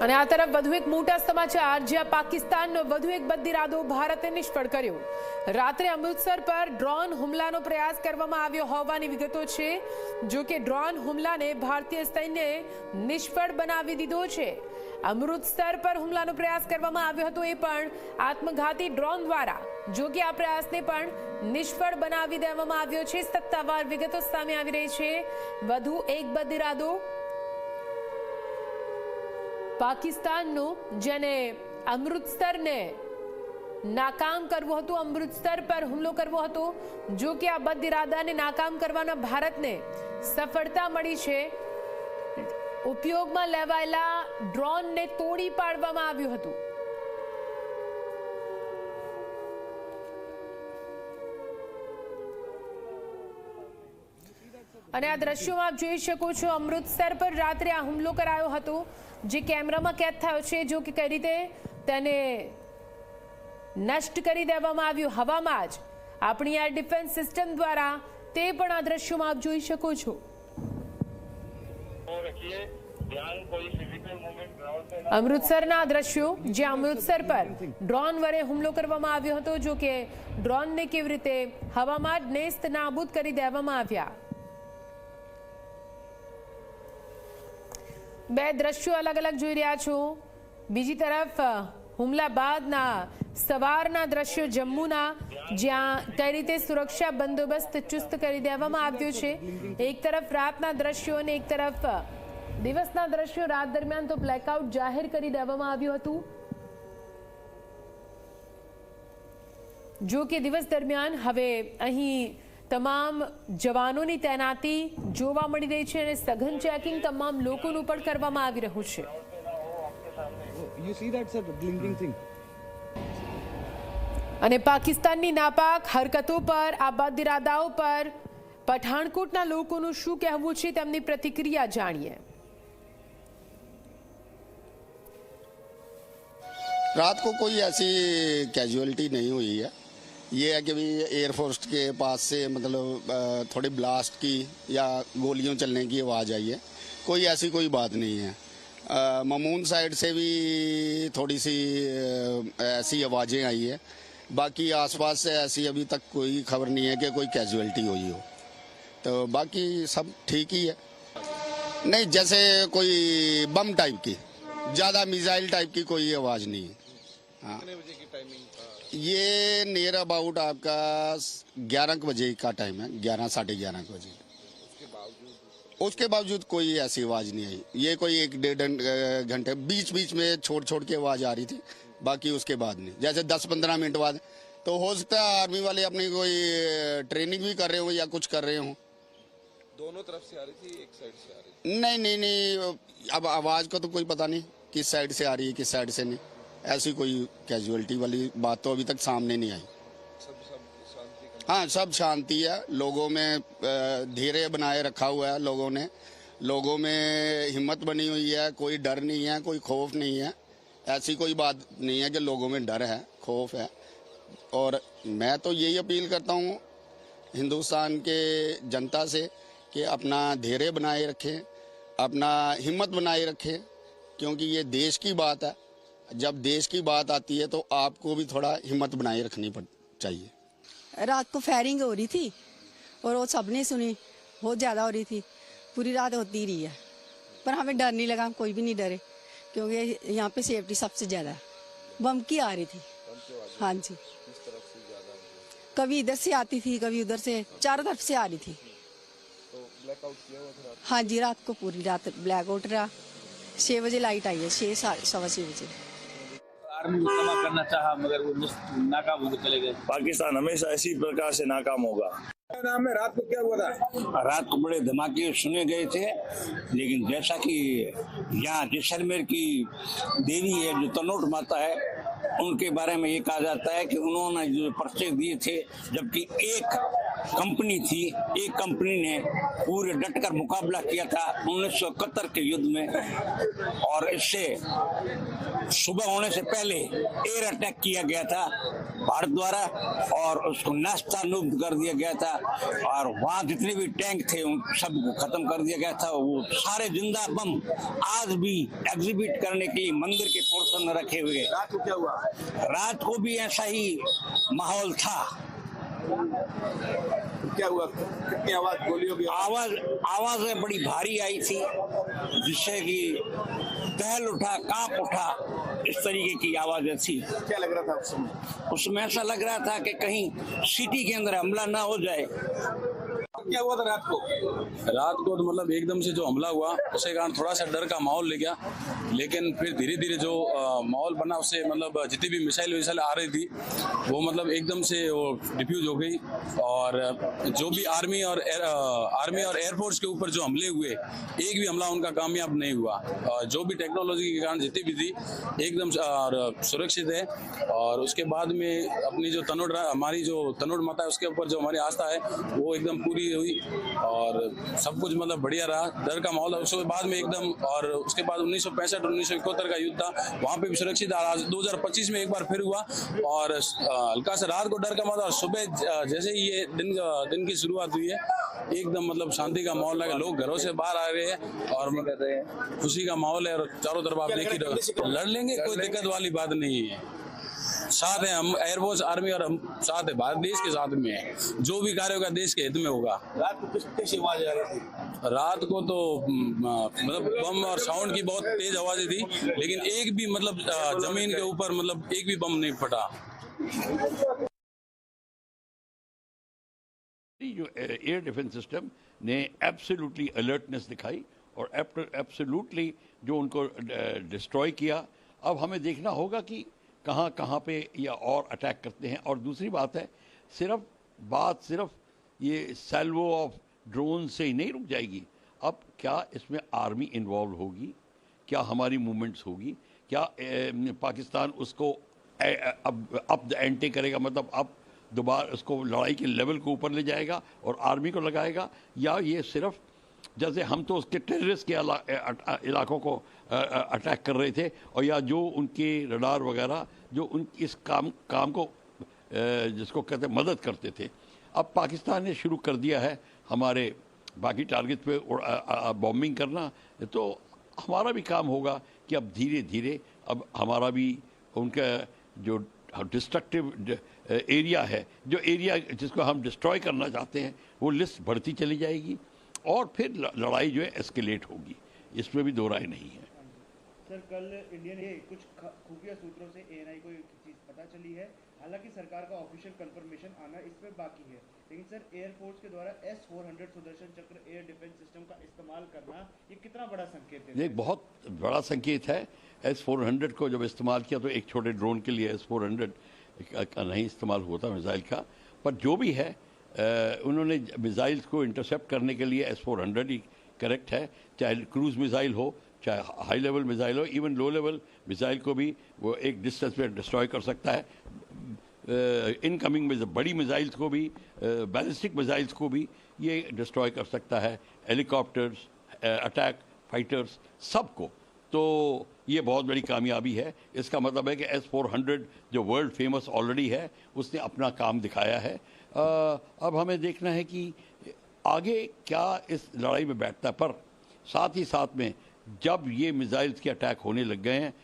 અને આ તરફ વધુ એક મોટા સમાચાર, જ્યાં પાકિસ્તાનનો વધુ એક બદઇરાદો ભારતે નિષ્ફળ કર્યો। રાત્રે અમૃતસર પર ડ્રોન હુમલાનો પ્રયાસ કરવામાં આવ્યો હોવાની વિગતો છે। જો કે ડ્રોન હુમલાને ભારતીય સૈન્યએ નિષ્ફળ બનાવી દીધો છે। અમૃતસર પર હુમલાનો પ્રયાસ કરવામાં આવ્યો હતો, એ પણ આત્મઘાતી ડ્રોન દ્વારા। જો કે આ પ્રયાસને પણ નિષ્ફળ બનાવી દેવામાં આવ્યો છે। સત્તાવાર વિગતો સામે આવી રહી છે। વધુ એક બદઇરાદો પાકિસ્તાનનો, જેને અમૃતસરને નાકામ કરવો હતો, અમૃતસર પર હુમલો કરવો હતો। જો કે આ બદઇરાદાને નાકામ કરવાના ભારતને સફળતા મળી છે। ઉપયોગમાં લેવાયેલા ડ્રોનને તોડી પાડવામાં આવ્યું હતું। અને આ દ્રશ્યોમાં આપ જોઈ શકો છો, અમૃતસર પર રાત્રે આ હુમલો કરાયો હતો, જે કેમેરામાં કેદ થયો છે। જો કે કઈ રીતે તેને નષ્ટ કરી દેવામાં આવ્યું હવામાં જ આપણી એર ડિફેન્સ સિસ્ટમ દ્વારા, તે પણ આ દ્રશ્યોમાં આપ જોઈ શકો છો। અમૃતસરના દ્રશ્યો, જ્યાં અમૃતસર પર ડ્રોન વડે હુમલો કરવામાં આવ્યો હતો। જો કે ડ્રોનને કેવી રીતે હવામાં જ નેસ્ત નાબૂદ કરી દેવામાં આવ્યા। બે દ્રશ્યો અલગ અલગ જોઈ રહ્યા છો। બીજી તરફ હુમલા બાદના સવારના દ્રશ્યો જમ્મુના, જ્યાં કઈ રીતે સુરક્ષા બંદોબસ્ત ચુસ્ત કરી દેવામાં આવ્યો છે। એક તરફ રાતના દ્રશ્યો અને એક તરફ દિવસના દ્રશ્યો। રાત દરમિયાન તો બ્લેકઆઉટ જાહેર કરી દેવામાં આવ્યું હતું। જો કે દિવસ દરમિયાન હવે અહીં તમામ જવાનોની તૈનાતી જોવા મળી રહી છે અને સઘન ચેકિંગ તમામ લોકોનું પણ કરવામાં આવી રહ્યું છે। You see that, sir, blinking thing? અને પાકિસ્તાનની નાપાક હરકતો પર, આ બદઇરાદાઓ પર પઠાણકોટના લોકોનું શું કહેવું છે, તેમની પ્રતિક્રિયા જાણીએ। रात को कोई ऐसी कैजुअलिटी नहीं हुई है। ये है कि भी एयरफोर्स के पास से मतलब थोड़ी ब्लास्ट की या गोलियों चलने की आवाज़ आई है। कोई ऐसी कोई बात नहीं है। ममून साइड से भी थोड़ी सी ऐसी आवाज़ें आई है। बाकी आसपास से ऐसी अभी तक कोई खबर नहीं है कि कोई कैजुअलिटी हुई हो। तो बाकी सब ठीक ही है। नहीं, जैसे कोई बम टाइप की, ज़्यादा मिसाइल टाइप की कोई आवाज़ नहीं है। हाँ, ये नियर अबाउट आपका 11 बजे का टाइम है, 11 साढ़े 11 बजे। उसके बावजूद कोई ऐसी आवाज़ नहीं आई। ये कोई 1-1.5 घंटे बीच बीच में छोड़ छोड़ के आवाज़ आ रही थी, बाकी उसके बाद नहीं। जैसे 10-15 मिनट बाद तो हो सकता है आर्मी वाले अपनी कोई ट्रेनिंग भी कर रहे हो या कुछ कर रहे हो। दोनों तरफ से आ रही थी, एक साइड से आ रही थी? नहीं, अब आवाज़ का तो कोई पता नहीं किस साइड से आ रही है किस साइड से नहीं। ऐसी कोई कैजुअलिटी वाली बात तो अभी तक सामने नहीं आई। हाँ, सब शांति है। लोगों में धैर्य बनाए रखा हुआ है। लोगों में हिम्मत बनी हुई है। कोई डर नहीं है, कोई खौफ नहीं है। ऐसी कोई बात नहीं है कि लोगों में डर है, खौफ है। और मैं तो यही अपील करता हूँ हिंदुस्तान के जनता से कि अपना धैर्य बनाए रखें, अपना हिम्मत बनाए रखें, क्योंकि ये देश की बात है। जब देश की बात आती है तो आपको भी थोड़ा हिम्मत बनाए रखनी चाहिए। रात को फायरिंग हो रही थी और वो सबने सुनी, बहुत ज़्यादा हो रही थी, पूरी रात होती रही है। पर हमें डर नहीं लगा, कोई भी नहीं डरे, क्योंकि यहाँ पे सेफ्टी सबसे ज़्यादा है। बम की आ रही थी। हाँ जी, कभी इधर से आती थी, कभी उधर से, चारों तरफ से आ रही थी। हाँ जी, रात को पूरी रात ब्लैकआउट रहा। 6 बजे लाइट आई है, 6-6:15 बजे। आर्मी को तबाह करना चाहा, मगर वो नाकाम होकर चले गए। पाकिस्तान हमेशा इसी प्रकार से नाकाम होगा। नाम है, रात को क्या हुआ था? रात को बड़े धमाके सुने गए थे, लेकिन जैसा कि यहाँ जैसलमेर की देवी है जो तनोट माता है, उनके बारे में ये कहा जाता है कि उन्होंने जो पर्चे दिए थे, जबकि एक कंपनी ने पूरे डटकर मुकाबला किया था 1971 के युद्ध में, और इससे सुबह होने से पहले एयर अटैक किया गया था भारत द्वारा और उसको नास्तानुब्ध कर दिया गया था और वहाँ जितने भी टैंक थे उन सबको खत्म कर दिया गया था। वो सारे जिंदा बम आज भी एग्जिबिट करने के लिए मंदिर के पोर्शन में रखे हुए। रात को क्या हुआ? रात को भी ऐसा ही माहौल था। क्या हुआ? कितनी आवाज, गोलियों की आवाजें बड़ी भारी आई थी जिससे कि दहल उठा, कांप उठा, इस तरीके की आवाजें थी। क्या लग रहा था उस समय? उसमें ऐसा लग रहा था कि कहीं सिटी के अंदर हमला ना हो जाए। क्या हुआ था रात को? रात को तो मतलब एकदम से जो हमला हुआ उसके कारण थोड़ा सा डर का माहौल ले गया, लेकिन फिर धीरे धीरे जो माहौल बना उससे मतलब जितनी भी मिसाइल आ रही थी वो मतलब एकदम से वो डिफ्यूज हो गई। और जो भी आर्मी और एयरफोर्स के ऊपर जो हमले हुए एक भी हमला उनका कामयाब नहीं हुआ। जो भी टेक्नोलॉजी के कारण जितनी भी थी एकदम सुरक्षित है। और उसके बाद में अपनी जो हमारी जो तनोट माता है उसके ऊपर जो हमारी आस्था है वो एकदम पूरी हुई और सब कुछ मतलब बढ़िया रहा। डर का माहौल उसके बाद में एकदम। और उसके बाद 1965-1971 का युद्ध था, वहाँ पे भी सुरक्षित। आज 2025 में एक बार फिर हुआ और हल्का सा रात को डर का माहौल और सुबह जैसे ही ये दिन की शुरुआत हुई है एकदम मतलब शांति का माहौल है। लोग घरों से बाहर आ रहे हैं और खुशी का माहौल है और चारों तरफ आप देख ही रहे। लड़ लेंगे, कोई दिक्कत वाली बात नहीं है। साथ है हम एयरफोर्स, आर्मी और हम साथ है, भारत देश के साथ में है। जो भी कार्य होगा देश के हित में होगा। रात को किस आवाज आ रही थी? रात को तो मतलब बम और साउंड की बहुत तेज आवाजें थी, लेकिन एक भी मतलब जमीन के ऊपर मतलब एक भी बम नहीं फटा। जो एयर डिफेंस सिस्टम ने एब्सोल्युटली अलर्टनेस दिखाई और एब्सोल्युटली जो उनको डिस्ट्रॉय किया। अब हमें देखना होगा कि कहाँ कहाँ पे या और अटैक करते हैं। और दूसरी बात है सिर्फ ये सैल्वो ऑफ ड्रोन से ही नहीं रुक जाएगी। अब क्या इसमें आर्मी इन्वॉल्व होगी, क्या हमारी मूवमेंट्स होगी, क्या पाकिस्तान उसको अब द एंटे करेगा, मतलब अब दोबारा उसको लड़ाई के लेवल को ऊपर ले जाएगा और आर्मी को लगाएगा, या ये सिर्फ जैसे हम तो उसके टेररिस्ट के इलाकों को अटैक कर रहे थे और या जो उनके रडार वगैरह जो उन इस काम को जिसको कहते हैं मदद करते थे। अब पाकिस्तान ने शुरू कर दिया है हमारे बाकी टारगेट पे बॉम्बिंग करना। तो हमारा भी काम होगा कि अब धीरे धीरे अब हमारा भी उनका जो डिस्ट्रक्टिव एरिया है, जो एरिया जिसको हम डिस्ट्रॉय करना चाहते हैं, वो लिस्ट बढ़ती चली जाएगी और फिर लड़ाई जो है एस्केलेट होगी। इसमें भी दो राय नहीं है। सर, कल इंडियन कुछ खुफिया सूत्रों से एएनआई को एक चीज़ पता चली है, हालांकि सरकार का ऑफिशियल कंफर्मेशन आना इसमें बाकी है, लेकिन सर एयरफोर्स के द्वारा S-400 सुदर्शन चक्र एयर डिफेंस सिस्टम का इस्तेमाल करना ये कितना बड़ा संकेत है? ये बहुत बड़ा संकेत है। S-400 को जब इस्तेमाल किया तो एक छोटे ड्रोन के लिए S-400 का नहीं इस्तेमाल हुआ था मिसाइल का, पर जो भी है उन्होंने मिसाइल्स को इंटरसेप्ट करने के लिए S-400 ही करेक्ट है। चाहे क्रूज मिसाइल हो, चाहे हाई लेवल मिसाइल हो, इवन लो लेवल मिसाइल को भी वो एक डिस्टेंस पे डिस्ट्रॉय कर सकता है। इनकमिंग में बड़ी मिसाइल्स को भी, बैलिस्टिक मिसाइल्स को भी ये डिस्ट्रॉय कर सकता है, हेलीकॉप्टर्स, अटैक फाइटर्स, सबको। तो ये बहुत बड़ी कामयाबी है। इसका मतलब है कि S-400 जो वर्ल्ड फेमस ऑलरेडी है उसने अपना काम दिखाया है। अब हमें देखना है कि आगे क्या इस लड़ाई में बैठता है, पर साथ ही साथ में जब ये मिसाइल्स के अटैक होने लग गए हैं